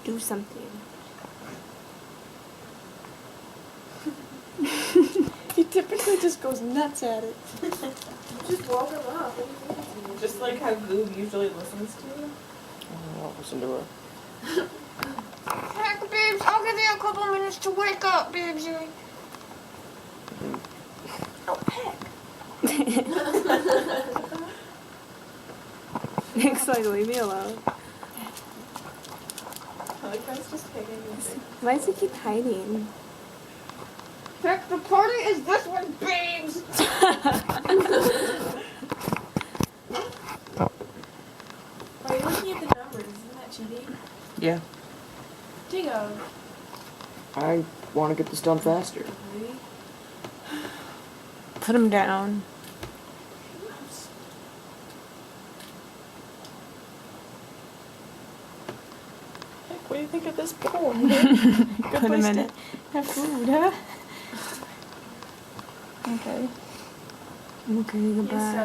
Do something. He typically just goes nuts at it. Just woke him up. Just like how Goob usually listens to you. I'll listen to her. Heck, babes, I'll give you a couple minutes to wake up, babesy. Oh, heck. Nick's like, leave me alone. I like how it's just taking music. Why does he keep hiding? Heck, the party is this one, babes. Are you looking at the numbers? Isn't that cheating? Yeah. Dingo. I want to get this done faster. Really? Put him down. Heck, what do you think of this poem? Put him in it. Have food, huh? Okay. Okay, goodbye. Yeah, so